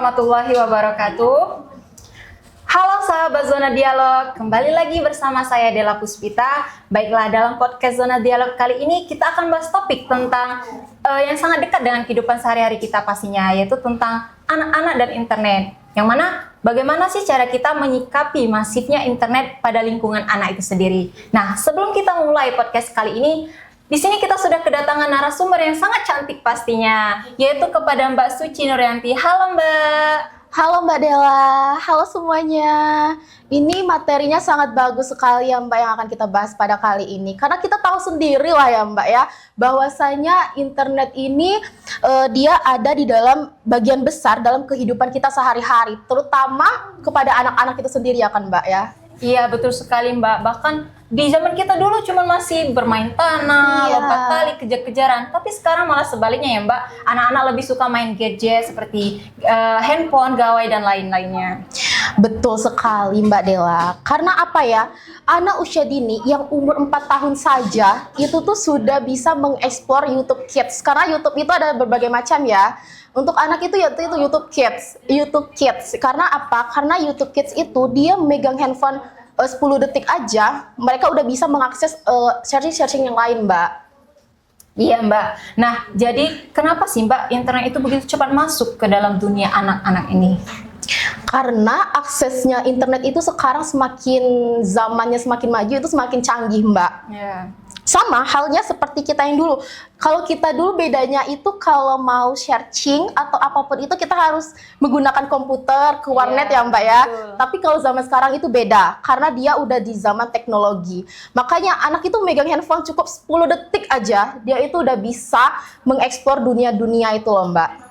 warahmatullahi wabarakatuh. Halo sahabat Zona Dialog, kembali lagi bersama saya Della Puspita. Baiklah, dalam podcast Zona Dialog kali ini kita akan bahas topik tentang yang sangat dekat dengan kehidupan sehari-hari kita pastinya, yaitu tentang anak-anak dan internet. Yang mana bagaimana sih cara kita menyikapi masifnya internet pada lingkungan anak itu sendiri. Nah, sebelum kita mulai podcast kali ini, di sini kita sudah kedatangan narasumber yang sangat cantik pastinya, yaitu kepada Mbak Suci Nuryanti. Halo Mbak. Halo Mbak Della, halo semuanya. Ini materinya sangat bagus sekali ya Mbak yang akan kita bahas pada kali ini. Karena kita tahu sendiri lah ya Mbak ya, bahwasanya internet ini dia ada di dalam bagian besar dalam kehidupan kita sehari-hari, terutama kepada anak-anak itu sendiri ya kan Mbak ya. Iya betul sekali Mbak, bahkan di zaman kita dulu cuma masih bermain tanah, lompat tali, kejar-kejaran. Tapi sekarang malah sebaliknya ya Mbak, anak-anak lebih suka main gadget seperti handphone, gawai, dan lain-lainnya. Betul sekali Mbak Della. Karena apa ya, anak usia dini yang umur 4 tahun saja itu tuh sudah bisa mengeksplor YouTube Kids. Karena YouTube itu ada berbagai macam ya. Untuk anak itu yaitu YouTube Kids. Karena apa? Karena YouTube Kids itu dia megang handphone 10 detik aja, mereka udah bisa mengakses searching yang lain, Mbak. Iya Mbak. Nah, jadi kenapa sih Mbak internet itu begitu cepat masuk ke dalam dunia anak-anak ini? Karena aksesnya internet itu sekarang zamannya semakin maju, itu semakin canggih, Mbak. Yeah. Sama halnya seperti kita yang dulu. Kalau kita dulu bedanya itu kalau mau searching atau apapun itu kita harus menggunakan komputer ke warnet ya Mbak ya. Betul. Tapi kalau zaman sekarang itu beda karena dia udah di zaman teknologi. Makanya anak itu megang handphone cukup 10 detik aja dia itu udah bisa mengeksplor dunia-dunia itu loh Mbak.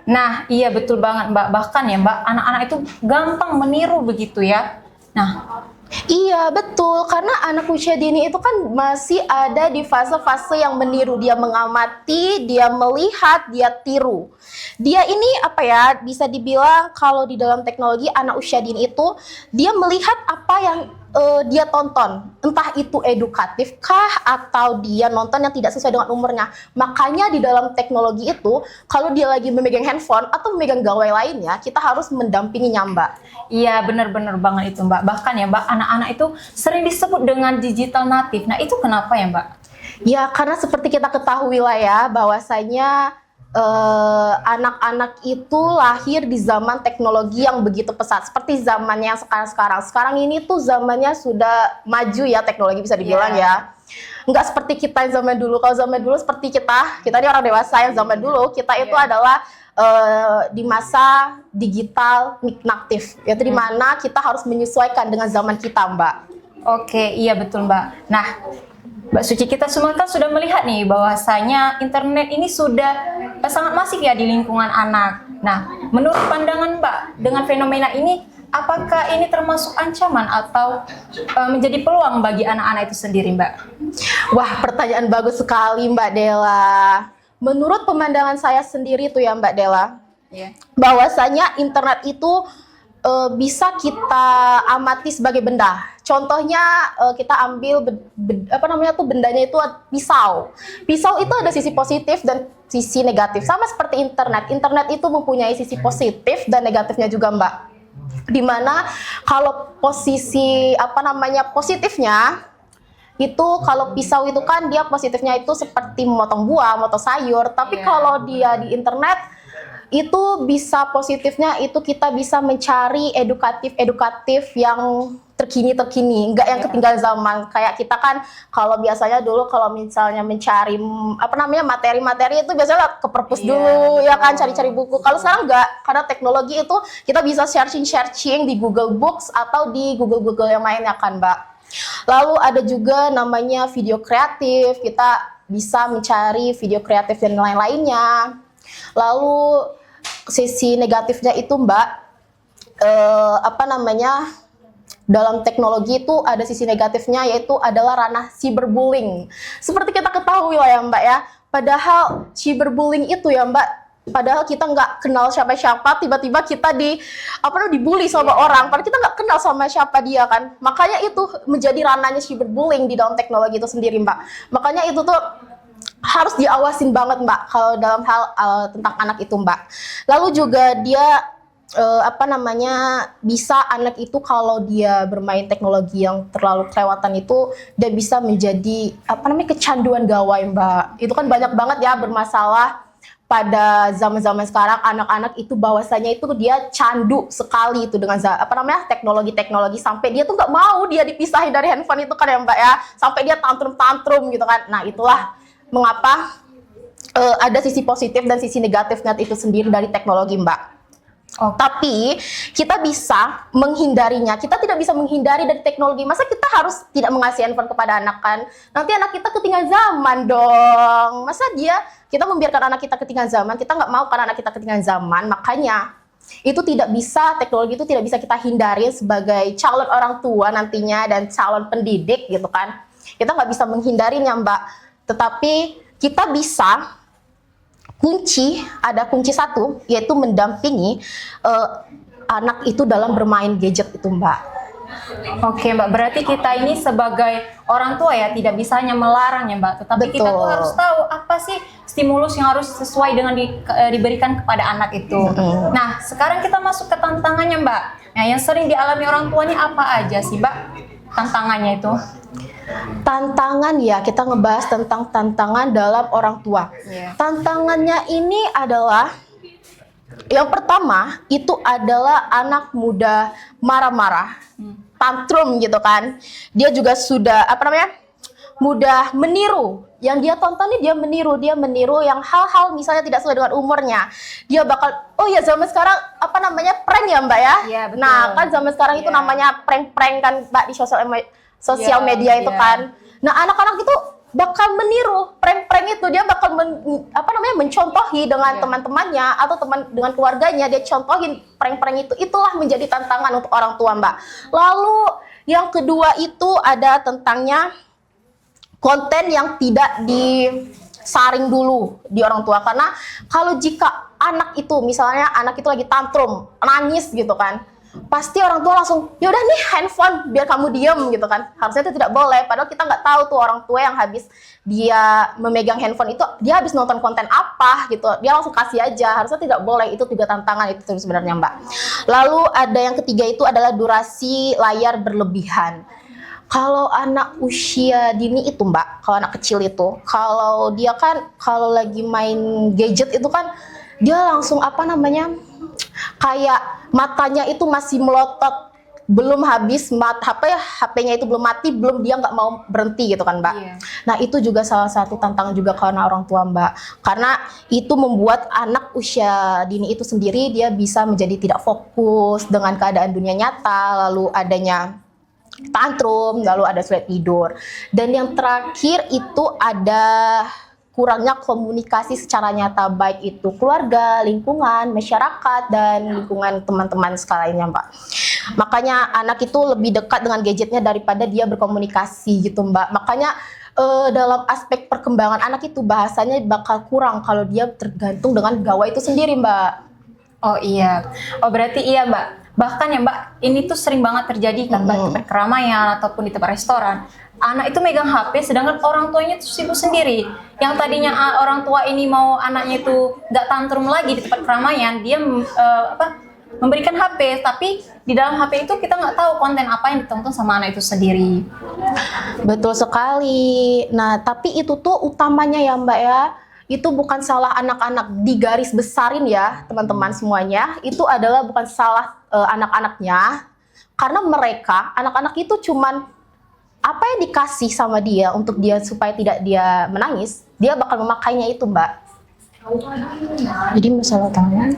Nah, iya betul banget Mbak. Bahkan ya Mbak, anak-anak itu gampang meniru begitu ya. Nah, iya betul, karena anak usia dini itu kan masih ada di fase-fase yang meniru. Dia mengamati, dia melihat, dia tiru. Dia ini apa ya, bisa dibilang kalau di dalam teknologi anak usia dini itu dia melihat apa yang dia tonton, entah itu edukatif kah atau dia nonton yang tidak sesuai dengan umurnya. Makanya di dalam teknologi itu kalau dia lagi memegang handphone atau memegang gawai lainnya, kita harus mendampinginya Mbak. iya benar-benar banget itu Mbak. Bahkan ya Mbak, anak-anak itu sering disebut dengan digital native. Nah, itu kenapa ya Mbak? Ya karena seperti kita ketahui lah ya, bahwasanya anak-anak itu lahir di zaman teknologi yang begitu pesat seperti zamannya yang sekarang. Sekarang ini tuh zamannya sudah maju ya, teknologi bisa dibilang ya. Nggak seperti kita yang zaman dulu. Kalau zaman dulu seperti kita ini orang dewasa. Yang zaman dulu kita itu adalah di masa digital native, yaitu di mana kita harus menyesuaikan dengan zaman kita Mbak. Oke, iya betul Mbak. Nah, Mbak Suci, kita semua kan sudah melihat nih bahwasanya internet ini sudah sangat masif ya di lingkungan anak. Nah, menurut pandangan Mbak, dengan fenomena ini, apakah ini termasuk ancaman atau menjadi peluang bagi anak-anak itu sendiri, Mbak? Wah, pertanyaan bagus sekali Mbak Della. Menurut pemandangan saya sendiri tuh ya Mbak Della, bahwasanya internet itu bisa kita amati sebagai benda. Contohnya kita ambil bendanya itu pisau. Pisau itu ada sisi positif dan sisi negatif. Sama seperti internet. Internet itu mempunyai sisi positif dan negatifnya juga Mbak. Dimana kalau posisi positifnya itu kalau pisau itu kan dia positifnya itu seperti memotong buah, memotong sayur. Tapi kalau dia di internet itu bisa positifnya itu kita bisa mencari edukatif yang terkini, enggak yang ketinggalan zaman. Kayak kita kan kalau biasanya dulu kalau misalnya mencari materi-materi itu biasanya ke perpus dulu ya kan, cari-cari buku. Kalau sekarang enggak, karena teknologi itu kita bisa searching di Google Books atau di Google yang lainnya kan Mbak. Lalu ada juga namanya video kreatif, kita bisa mencari video kreatif dan lain-lainnya. Lalu sisi negatifnya itu Mbak, dalam teknologi itu ada sisi negatifnya, yaitu adalah ranah cyberbullying. Seperti kita ketahui lah ya Mbak ya, padahal cyberbullying itu ya Mbak, padahal kita nggak kenal siapa-siapa, tiba-tiba kita dibully sama orang, padahal kita nggak kenal sama siapa dia kan. Makanya itu menjadi ranahnya cyberbullying di dalam teknologi itu sendiri Mbak. Makanya itu tuh harus diawasin banget Mbak kalau dalam hal tentang anak itu Mbak. Lalu juga dia bisa anak itu kalau dia bermain teknologi yang terlalu kelewatan itu dia bisa menjadi kecanduan gawai, Mbak. Itu kan banyak banget ya bermasalah pada zaman-zaman sekarang. Anak-anak itu bahwasanya itu dia candu sekali itu dengan teknologi-teknologi, sampai dia tuh nggak mau dia dipisahin dari handphone itu kan ya, Mbak ya, sampai dia tantrum-tantrum gitu kan. Nah, itulah mengapa ada sisi positif dan sisi negatifnya itu sendiri dari teknologi, Mbak. Oh. Tapi kita bisa menghindarinya. Kita tidak bisa menghindari dari teknologi. Masa kita harus tidak mengasih handphone kepada anak kan? Nanti anak kita ketinggalan zaman dong. Masa kita membiarkan anak kita ketinggalan zaman? Kita nggak mau kan anak kita ketinggalan zaman. Makanya itu tidak bisa, teknologi itu tidak bisa kita hindari sebagai calon orang tua nantinya dan calon pendidik gitu kan. Kita nggak bisa menghindarinya, Mbak. Tetapi kita bisa ada kunci satu, yaitu mendampingi anak itu dalam bermain gadget itu, Mbak. Oke, Mbak, berarti kita ini sebagai orang tua ya tidak bisa hanya melarang ya, Mbak, tetapi kita tuh harus tahu apa sih stimulus yang harus sesuai dengan diberikan kepada anak itu. Nah, sekarang kita masuk ke tantangannya, Mbak. Nah, yang sering dialami orang tua ini apa aja sih, Mbak, tantangannya itu? Tantangan ya, kita ngebahas tentang tantangan dalam orang tua. Tantangannya ini adalah yang pertama itu adalah anak muda marah-marah, tantrum gitu kan. Dia juga sudah mudah meniru. Yang dia tonton nih dia meniru yang hal-hal misalnya tidak sesuai dengan umurnya. Dia bakal zaman sekarang prank ya, Mbak ya. Iya, betul. Nah, kan zaman sekarang itu namanya prank-prank kan, Mbak, di sosial media itu kan. Nah, anak-anak itu bakal meniru prank-prank itu. Dia bakal mencontohi dengan teman-temannya atau dengan keluarganya. Dia contohin prank-prank itu. Itulah menjadi tantangan untuk orang tua, Mbak. Lalu yang kedua itu ada tentangnya konten yang tidak disaring dulu di orang tua. Karena kalau jika anak itu misalnya lagi tantrum, nangis gitu kan, pasti orang tua langsung, yaudah nih handphone biar kamu diem gitu kan. Harusnya itu tidak boleh, padahal kita nggak tahu tuh orang tua yang habis dia memegang handphone itu dia habis nonton konten apa gitu, dia langsung kasih aja. Harusnya tidak boleh, itu juga tantangan itu sebenarnya, Mbak. Lalu ada yang ketiga itu adalah durasi layar berlebihan. Kalau anak usia dini itu, Mbak, kalau anak kecil itu, kalau dia kan kalau lagi main gadget itu kan dia langsung kayak matanya itu masih melotot, belum habis HP-nya itu belum mati, dia nggak mau berhenti gitu kan, Mbak. Nah, itu juga salah satu tantangan juga karena orang tua, Mbak. Karena itu membuat anak usia dini itu sendiri dia bisa menjadi tidak fokus dengan keadaan dunia nyata, lalu adanya tantrum, lalu ada sulit tidur. Dan yang terakhir itu ada kurangnya komunikasi secara nyata, baik itu keluarga, lingkungan, masyarakat, dan lingkungan teman-teman sekalian, Mbak. Makanya anak itu lebih dekat dengan gadgetnya daripada dia berkomunikasi gitu, Mbak. Makanya dalam aspek perkembangan anak itu bahasanya bakal kurang kalau dia tergantung dengan gawai itu sendiri, Mbak. Oh iya, berarti iya, Mbak. Bahkan ya, Mbak, ini tuh sering banget terjadi kan, Mbak, di tempat keramaian ataupun di tempat restoran. Anak itu megang HP, sedangkan orang tuanya itu sibuk sendiri. Yang tadinya orang tua ini mau anaknya itu nggak tantrum lagi di tempat keramaian, dia memberikan HP, tapi di dalam HP itu kita nggak tahu konten apa yang ditonton sama anak itu sendiri. Betul sekali. Nah, tapi itu tuh utamanya ya, Mbak ya, itu bukan salah anak-anak, di garis besarin ya teman-teman semuanya, itu adalah bukan salah anak-anaknya, karena mereka, anak-anak itu cuman apa yang dikasih sama dia untuk dia supaya tidak dia menangis, dia bakal memakainya itu, Mbak. Jadi masalah utama?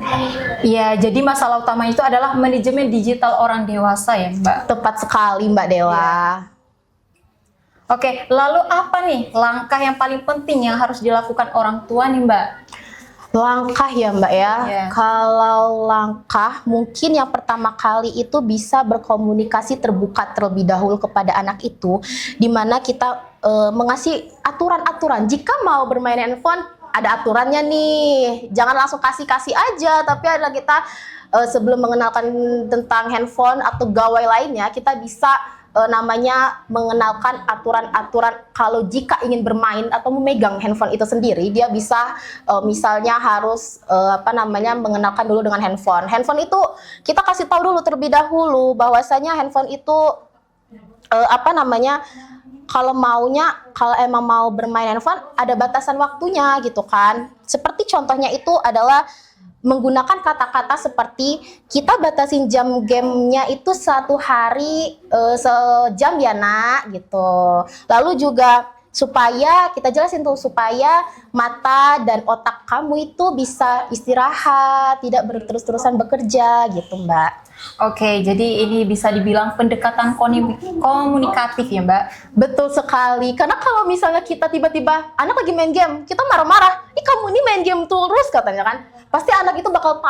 Iya, jadi masalah utama itu adalah manajemen digital orang dewasa ya, Mbak. Tepat sekali, Mbak Dela. Ya. Oke, lalu apa nih langkah yang paling penting yang harus dilakukan orang tua nih, Mbak? Langkah ya, Mbak ya. Kalau langkah mungkin yang pertama kali itu bisa berkomunikasi terbuka terlebih dahulu kepada anak itu, dimana kita mengasih aturan-aturan. Jika mau bermain handphone ada aturannya nih, jangan langsung kasih-kasih aja, tapi ada kita sebelum mengenalkan tentang handphone atau gawai lainnya, kita bisa namanya mengenalkan aturan-aturan kalau jika ingin bermain atau memegang handphone itu sendiri, dia bisa misalnya harus mengenalkan dulu dengan handphone. Handphone itu kita kasih tahu dulu terlebih dahulu bahwasanya handphone itu kalau emang mau bermain handphone ada batasan waktunya gitu kan. Seperti contohnya itu adalah menggunakan kata-kata seperti kita batasin jam gamenya itu 1 hari sejam ya nak gitu. Lalu juga supaya kita jelasin tuh supaya mata dan otak kamu itu bisa istirahat, tidak berterus-terusan bekerja gitu Mbak. Oke, jadi ini bisa dibilang pendekatan komunikatif ya Mbak? Betul sekali, karena kalau misalnya kita tiba-tiba anak lagi main game, kita marah-marah, ih kamu ini main game terus katanya kan, pasti anak itu bakal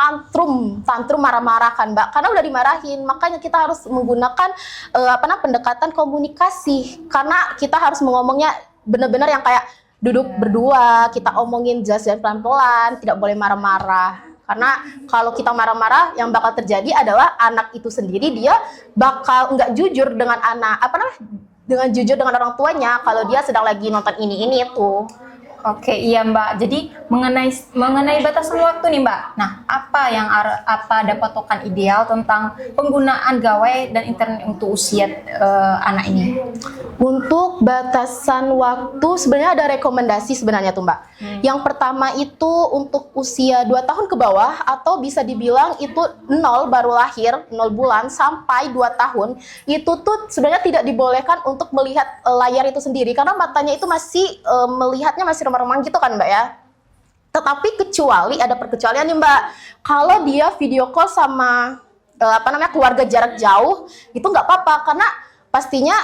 tantrum marah-marah kan Mbak, karena udah dimarahin. Makanya kita harus menggunakan pendekatan komunikasi, karena kita harus ngomongnya benar-benar yang kayak duduk berdua, kita omongin jelas dan pelan-pelan, tidak boleh marah-marah. Karena kalau kita marah-marah, yang bakal terjadi adalah anak itu sendiri dia bakal nggak jujur dengan dengan jujur dengan orang tuanya kalau dia sedang lagi nonton ini itu. Oke, iya Mbak. Jadi mengenai batasan waktu nih Mbak. Nah, apa ada patokan ideal tentang penggunaan gawai dan internet untuk usia anak ini? Untuk batasan waktu sebenarnya ada rekomendasi sebenarnya tuh Mbak. Yang pertama itu untuk usia 2 tahun ke bawah atau bisa dibilang itu 0 baru lahir, 0 bulan sampai 2 tahun, itu tuh sebenarnya tidak dibolehkan untuk melihat layar itu sendiri karena matanya itu masih melihatnya masih remang-remang gitu kan Mbak ya. Tetapi ada perkecualian nih Mbak. Kalau dia video call sama keluarga jarak jauh itu nggak apa-apa karena pastinya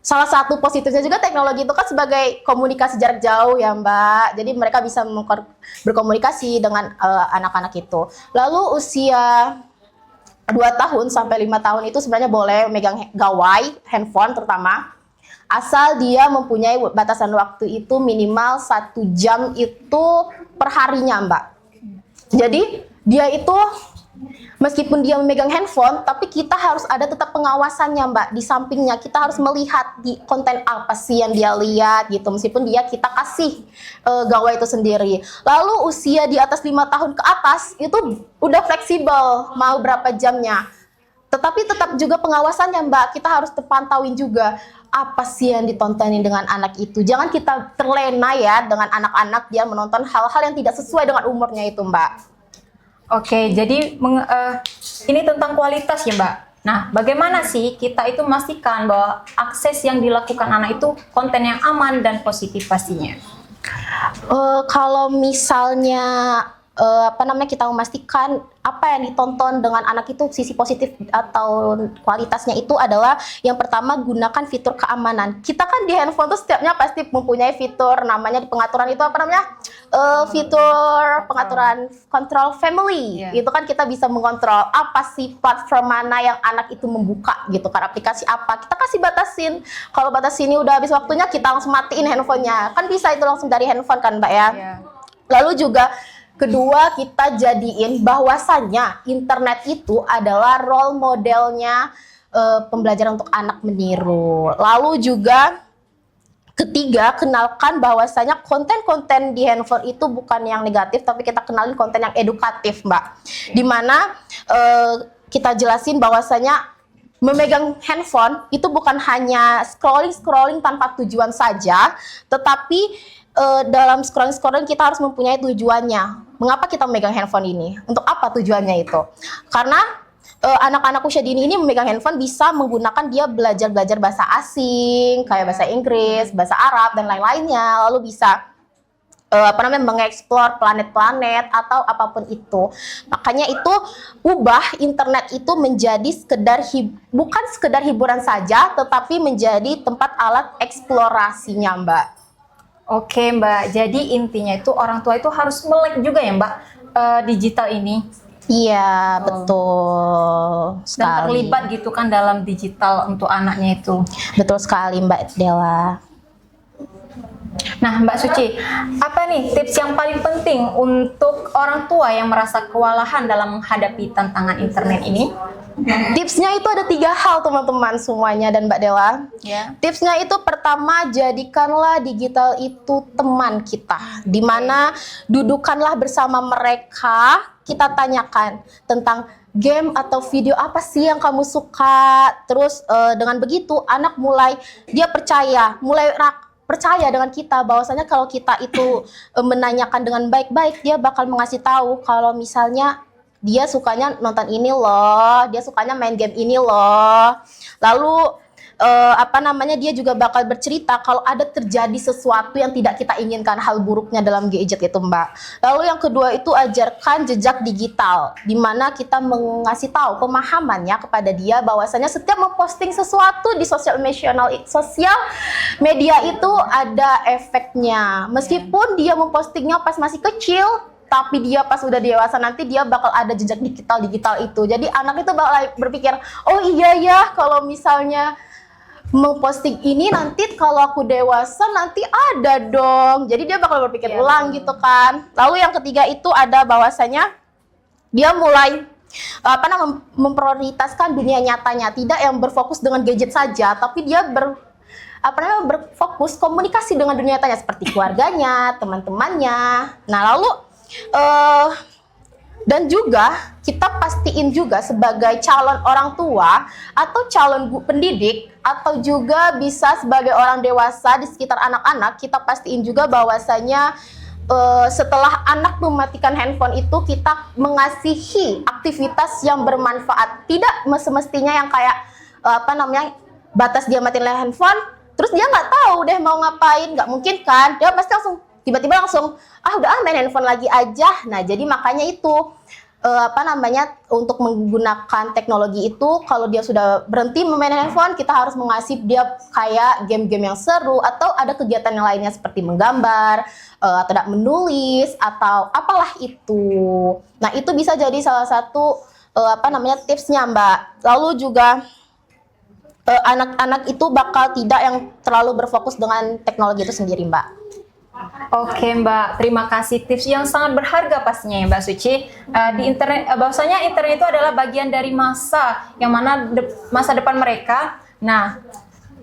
salah satu positifnya juga teknologi itu kan sebagai komunikasi jarak jauh ya Mbak. Jadi mereka bisa berkomunikasi dengan anak-anak itu. Lalu usia 2 tahun sampai 5 tahun itu sebenarnya boleh megang gawai, handphone terutama. Asal dia mempunyai batasan waktu itu minimal 1 jam itu per harinya Mbak. Jadi dia itu meskipun dia memegang handphone, tapi kita harus ada tetap pengawasannya Mbak. Di sampingnya kita harus melihat di konten apa sih yang dia lihat gitu. Meskipun kita kasih gawai itu sendiri. Lalu usia di atas 5 tahun ke atas itu udah fleksibel mau berapa jamnya. Tetapi tetap juga pengawasannya Mbak. Kita harus terpantauin juga apa sih yang ditontonin dengan anak itu. Jangan kita terlena ya dengan anak-anak dia menonton hal-hal yang tidak sesuai dengan umurnya itu Mbak. Oke, jadi ini tentang kualitas ya Mbak. Nah, bagaimana sih kita itu memastikan bahwa akses yang dilakukan anak itu konten yang aman dan positif pastinya? Kalau misalnya kita memastikan apa yang ditonton dengan anak itu sisi positif atau kualitasnya itu adalah yang pertama gunakan fitur keamanan. Kita kan di handphone tuh setiapnya pasti mempunyai fitur namanya di pengaturan itu fitur pengaturan control family. Itu kan kita bisa mengontrol apa sih platform mana yang anak itu membuka gitu kan, aplikasi apa kita kasih batasin. Kalau batas ini udah habis waktunya kita langsung matiin handphonenya. Kan bisa itu langsung dari handphone kan Mbak ya. Lalu juga kedua, kita jadiin bahwasannya internet itu adalah role modelnya pembelajaran untuk anak meniru. Lalu juga ketiga, kenalkan bahwasanya konten-konten di handphone itu bukan yang negatif, tapi kita kenalin konten yang edukatif, Mbak. Dimana kita jelasin bahwasanya memegang handphone itu bukan hanya scrolling tanpa tujuan saja, tetapi dalam scrolling kita harus mempunyai tujuannya. Mengapa kita memegang handphone ini? Untuk apa tujuannya itu? Karena anak-anak usia dini ini memegang handphone bisa menggunakan dia belajar bahasa asing, kayak bahasa Inggris, bahasa Arab dan lain-lainnya. Lalu bisa mengeksplor planet-planet atau apapun itu. Makanya itu ubah internet itu menjadi bukan sekedar hiburan saja, tetapi menjadi tempat alat eksplorasinya, Mbak. Oke Mbak, jadi intinya itu orang tua itu harus melek juga ya Mbak digital ini. Iya, betul sekali. Dan terlibat gitu kan dalam digital untuk anaknya itu. Betul sekali Mbak Della. Nah Mbak Suci, apa nih tips yang paling penting untuk orang tua yang merasa kewalahan dalam menghadapi tantangan internet ini? Tipsnya itu ada 3 hal teman-teman semuanya dan Mbak Dela. Ya. Tipsnya itu pertama, jadikanlah digital itu teman kita. Dimana dudukanlah bersama mereka, kita tanyakan tentang game atau video apa sih yang kamu suka. Terus dengan begitu anak dia percaya dengan kita, bahwasanya kalau kita itu menanyakan dengan baik-baik, dia bakal mengasih tahu kalau misalnya dia sukanya nonton ini loh, dia sukanya main game ini loh. Lalu dia juga bakal bercerita kalau ada terjadi sesuatu yang tidak kita inginkan, hal buruknya dalam gadget itu, Mbak. Lalu yang kedua itu ajarkan jejak digital, di mana kita mengasih tahu pemahamannya kepada dia bahwasanya setiap memposting sesuatu di sosial media itu ada efeknya. Meskipun dia mempostingnya pas masih kecil, tapi dia pas udah dewasa nanti dia bakal ada jejak digital itu. Jadi anak itu bakal berpikir, oh iya ya, kalau misalnya memposting ini nanti kalau aku dewasa nanti ada dong. Jadi dia bakal berpikir ulang gitu kan. Lalu yang ketiga itu ada bahwasanya dia mulai memprioritaskan dunia nyatanya, tidak yang berfokus dengan gadget saja, tapi dia berfokus komunikasi dengan dunia nyatanya seperti keluarganya, teman-temannya. Nah, lalu dan juga kita pastiin juga sebagai calon orang tua atau calon pendidik atau juga bisa sebagai orang dewasa di sekitar anak-anak, kita pastiin juga bahwasanya setelah anak mematikan handphone itu kita mengasihi aktivitas yang bermanfaat, tidak semestinya yang kayak batas dia matiin handphone terus dia nggak tahu deh mau ngapain, nggak mungkin kan, dia pasti tiba-tiba langsung udah main handphone lagi aja. Nah, jadi makanya itu untuk menggunakan teknologi itu, kalau dia sudah berhenti memain handphone, kita harus mengasih dia kayak game-game yang seru atau ada kegiatan yang lainnya seperti menggambar atau menulis atau apalah itu. Nah, itu bisa jadi salah satu tipsnya, Mbak. Lalu juga anak-anak itu bakal tidak yang terlalu berfokus dengan teknologi itu sendiri, Mbak. Oke Mbak, terima kasih tips yang sangat berharga pastinya ya Mbak Suci. Di internet, bahwasanya internet itu adalah bagian dari masa yang mana masa depan mereka. Nah,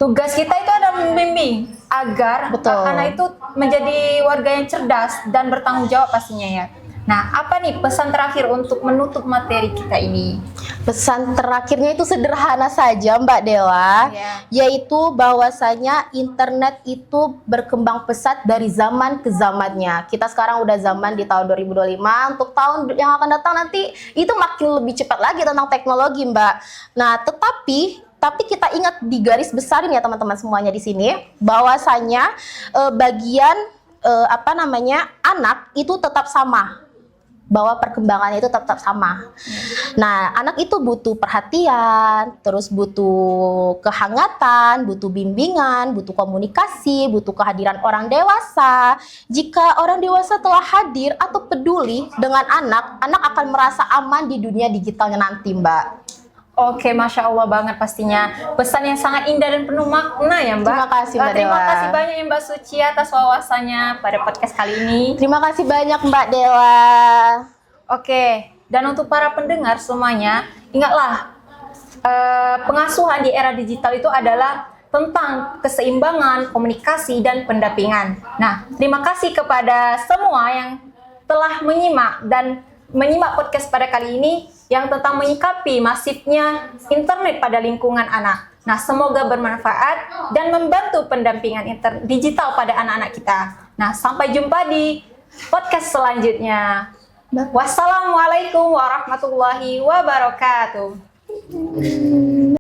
tugas kita itu adalah membimbing agar anak itu menjadi warga yang cerdas dan bertanggung jawab pastinya ya. Nah, apa nih pesan terakhir untuk menutup materi kita ini? Pesan terakhirnya itu sederhana saja Mbak Dela, yaitu bahwasanya internet itu berkembang pesat dari zaman ke zamannya. Kita sekarang udah zaman di tahun 2025, untuk tahun yang akan datang nanti itu makin lebih cepat lagi tentang teknologi, Mbak. Nah, tapi kita ingat di garis besarin ya teman-teman semuanya di sini, bahwasanya anak itu tetap sama, bahwa perkembangannya itu tetap sama. Nah, anak itu butuh perhatian, terus butuh kehangatan, butuh bimbingan, butuh komunikasi, butuh kehadiran orang dewasa. Jika orang dewasa telah hadir atau peduli dengan anak akan merasa aman di dunia digitalnya nanti, Mbak. Oke, Masya Allah banget pastinya. Pesan yang sangat indah dan penuh makna ya Mbak. Terima kasih Mbak Dela. Terima kasih banyak ya Mbak Suci atas wawasannya pada podcast kali ini. Terima kasih banyak Mbak Dela. Oke, dan untuk para pendengar semuanya, ingatlah pengasuhan di era digital itu adalah tentang keseimbangan, komunikasi, dan pendampingan. Nah, terima kasih kepada semua yang telah menyimak podcast pada kali ini yang tentang menyikapi masifnya internet pada lingkungan anak. Nah, semoga bermanfaat dan membantu pendampingan digital pada anak-anak kita. Nah, sampai jumpa di podcast selanjutnya. Wassalamualaikum warahmatullahi wabarakatuh.